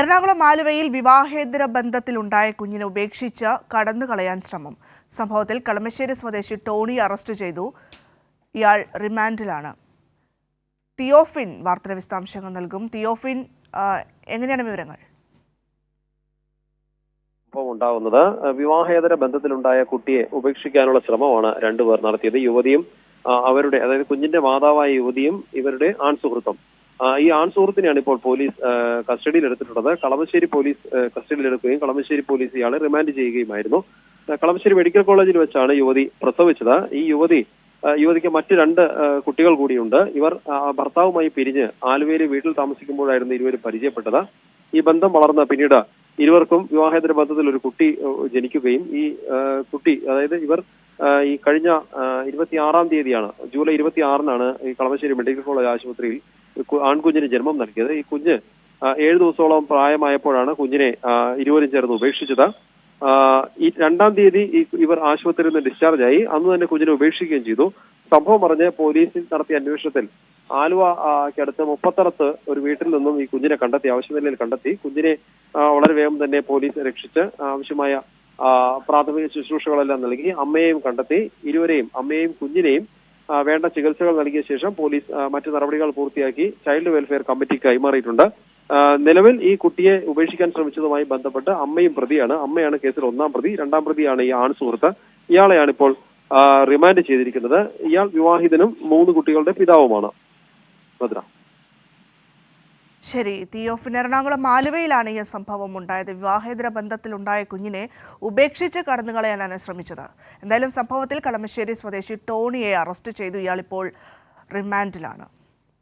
എറണാകുളം ആലുവയിൽ വിവാഹേതര ബന്ധത്തിലുണ്ടായ കുഞ്ഞിനെ ഉപേക്ഷിച്ച് കടന്നുകളയാൻ ശ്രമം. സംഭവത്തിൽ കളമശ്ശേരി സ്വദേശി ടോണി അറസ്റ്റ് ചെയ്തു. ഇയാൾ റിമാൻഡിലാണ്. തിയോഫിൻ വാർത്തയുടെ വിശദാംശങ്ങൾ നൽകും. തിയോഫിൻ, എങ്ങനെയാണ് വിവരങ്ങൾ? ഉണ്ടാവുന്നത് വിവാഹേതര ബന്ധത്തിലുണ്ടായ കുട്ടിയെ ഉപേക്ഷിക്കാനുള്ള ശ്രമമാണ് രണ്ടുപേർ നടത്തിയത്. യുവതിയും അവരുടെ, അതായത് കുഞ്ഞിന്റെ മാതാവായ യുവതിയും ഇവരുടെ ആൺസുഹൃത്തും. ഈ ആൺസുഹൃത്തിനെയാണ് ഇപ്പോൾ പോലീസ് കസ്റ്റഡിയിൽ എടുത്തിട്ടുള്ളത്. കളമശ്ശേരി പോലീസ് കസ്റ്റഡിയിലെടുക്കുകയും കളമശ്ശേരി പോലീസ് ഇയാളെ റിമാൻഡ് ചെയ്യുകയുമായിരുന്നു. കളമശ്ശേരി മെഡിക്കൽ കോളേജിൽ വെച്ചാണ് യുവതി പ്രസവിച്ചത്. ഈ യുവതിക്ക് മറ്റ് 2 കുട്ടികൾ കൂടിയുണ്ട്. ഇവർ ഭർത്താവുമായി പിരിഞ്ഞ് ആലുവയിലെ വീട്ടിൽ താമസിക്കുമ്പോഴായിരുന്നു ഇരുവരും പരിചയപ്പെട്ടത്. ഈ ബന്ധം വളർന്ന പിന്നീട് ഇരുവർക്കും വിവാഹേതര ബന്ധത്തിൽ ഒരു കുട്ടി ജനിക്കുകയും ഈ കുട്ടി, അതായത് ഇവർ ഈ കഴിഞ്ഞ 26-ാം തീയതിയാണ്, ജൂലൈ 26-നാണ് ഈ കളമശ്ശേരി മെഡിക്കൽ കോളേജ് ആശുപത്രിയിൽ ആൺകുഞ്ഞിന് ജന്മം നൽകിയത്. ഈ കുഞ്ഞ് 7 ദിവസത്തോളം പ്രായമായപ്പോഴാണ് കുഞ്ഞിനെ ഇരുവരും ചേർന്ന് ഉപേക്ഷിച്ചത്. ഈ 2-ാം തീയതി ഇവർ ആശുപത്രിയിൽ നിന്ന് ഡിസ്ചാർജ് ആയി. അന്ന് തന്നെ കുഞ്ഞിനെ ഉപേക്ഷിക്കുകയും ചെയ്തു. സംഭവം പറഞ്ഞ് പോലീസിൽ നടത്തിയ അന്വേഷണത്തിൽ ആലുവയ്ക്കടുത്ത് മുപ്പത്തറത്ത് ഒരു വീട്ടിൽ നിന്നും ഈ കുഞ്ഞിനെ കണ്ടെത്തി, അവശനിലയിൽ കണ്ടെത്തി. കുഞ്ഞിനെ വളരെ വേഗം തന്നെ പോലീസ് രക്ഷിച്ച് ആവശ്യമായ പ്രാഥമിക ശുശ്രൂഷകളെല്ലാം നൽകി. അമ്മയെയും കണ്ടെത്തി. ഇരുവരെയും, അമ്മയെയും കുഞ്ഞിനെയും വേണ്ട ചികിത്സകൾ നൽകിയ ശേഷം പോലീസ് മറ്റു നടപടികൾ പൂർത്തിയാക്കി ചൈൽഡ് വെൽഫെയർ കമ്മിറ്റിക്ക് കൈമാറിയിട്ടുണ്ട്. നിലവിൽ ഈ കുട്ടിയെ ഉപേക്ഷിക്കാൻ ശ്രമിച്ചതുമായി ബന്ധപ്പെട്ട് അമ്മയും പ്രതിയാണ്. അമ്മയാണ് കേസിൽ 1-ാം പ്രതി. 2-ാം പ്രതിയാണ് ഈ ആൺസുഹൃത്ത്. ഇയാളെയാണ് ഇപ്പോൾ റിമാൻഡ് ചെയ്തിരിക്കുന്നത്. ഇയാൾ വിവാഹിതനും 3 കുട്ടികളുടെ പിതാവുമാണ്. ഭദ്ര. ശരി, തിയോഫിൻ, എറണാകുളം ആലുവയിലാണ് ഈ സംഭവം ഉണ്ടായത്. വിവാഹേതര ബന്ധത്തിലുണ്ടായ കുഞ്ഞിനെ ഉപേക്ഷിച്ച് കടന്നുകളയാനാണ് ശ്രമിച്ചത്. എന്തായാലും സംഭവത്തിൽ കളമശ്ശേരി സ്വദേശി ടോണിയെ അറസ്റ്റ് ചെയ്തു. ഇയാൾ ഇപ്പോൾ റിമാൻഡിലാണ്.